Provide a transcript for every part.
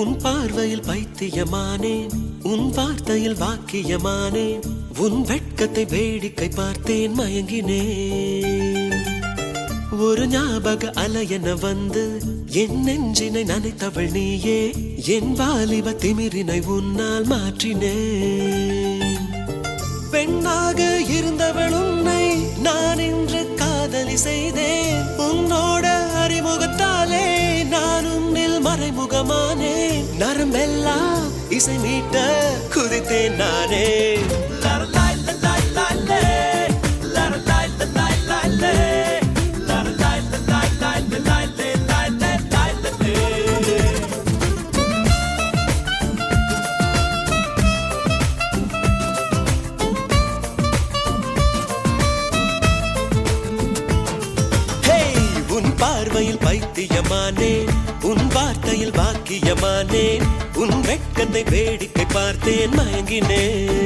உன் பார்வையில் பைத்தியமானேன், உன் வார்த்தையில் வாக்கியமானேன், உன் வெட்கத்தை வேடிக்கை பார்த்தேன் மயங்கினேன். ஒரு ஞாபக அலையென வந்து என் நெஞ்சினை நனைத்தவள் நீயே, என் வாலிப திமிரினை உன்னால் மாற்றினேன். பெண்ணாக இருந்தவள் உன்னை நான் இன்று காதலி செய்தேன். உன்னோட அறிமுகத்தாலே நான் உன்னில் மறைமுகமானே, நரம்பெல்லாம் இசை மீட்ட குதித்தேன் நானே. பார்வையில் பைத்தியமானேன், உன் வார்த்தையில் வாக்கியமானேன், உன் வெட்கத்தை வேடிக்கை பார்த்தேன் மயங்கினேன்.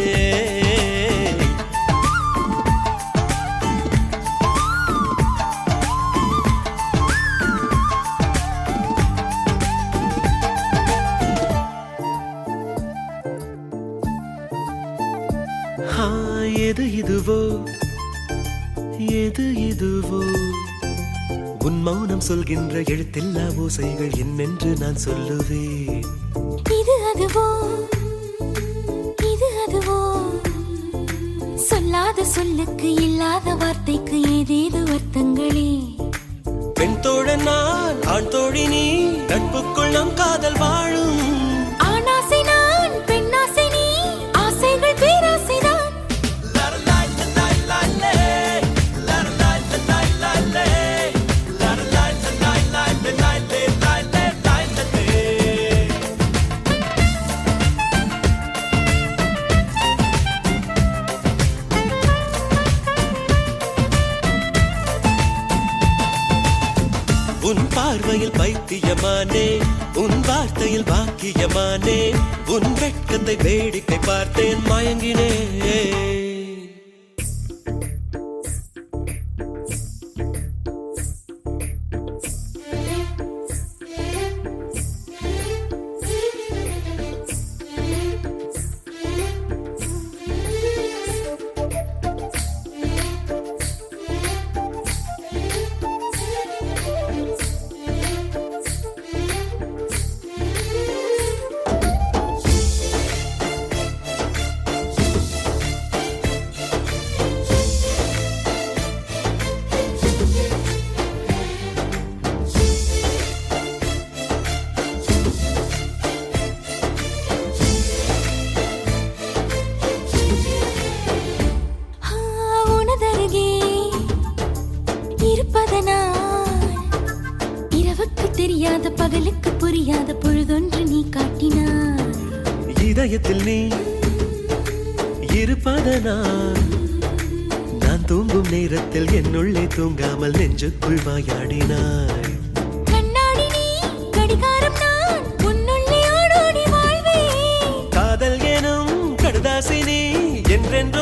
எது இதுவோ எது இதுவோ, உன் மௌனம் சொல்கின்ற எழுத்தில்லா ஓசைகள் என்னென்று நான் சொல்லுவேன். இது அதுவோ இது அதுவோ, சொல்லாத சொல்லுக்கு இல்லாத வார்த்தைக்கு ஏதேது அர்த்தங்களே. பெண் தோழன் நான், ஆண் தோழி நீ, நட்புக்குள் நம் காதல் வாழும். ஆணாசை நான், பெண்ணாசை நீ, ஆசைகள் பேராசைதான். உன் பார்வையில் பைத்தியமானே, உன் வார்த்தையில் வாக்கியமானே, உன் வெட்கத்தை வேடிக்கை பார்த்தேன் மயங்கினேன். இரவுக்கு தெரியாத பகலுக்கு புரியாத பொழுதொன்று நீ காட்டினாய். இதயத்தில் நீ இருப்பதனால் நான் தூங்கும் நேரத்தில் என்னுள்ளே தூங்காமல் நெஞ்சுக்குள் வாயாடினாய். கண்ணாடி நீ, கடிகாரம் நான், உன்னுள்ளே ஓடோடி வாழ்வே. காதல் எனும் கடுதாசி நீ, என்றென்றோ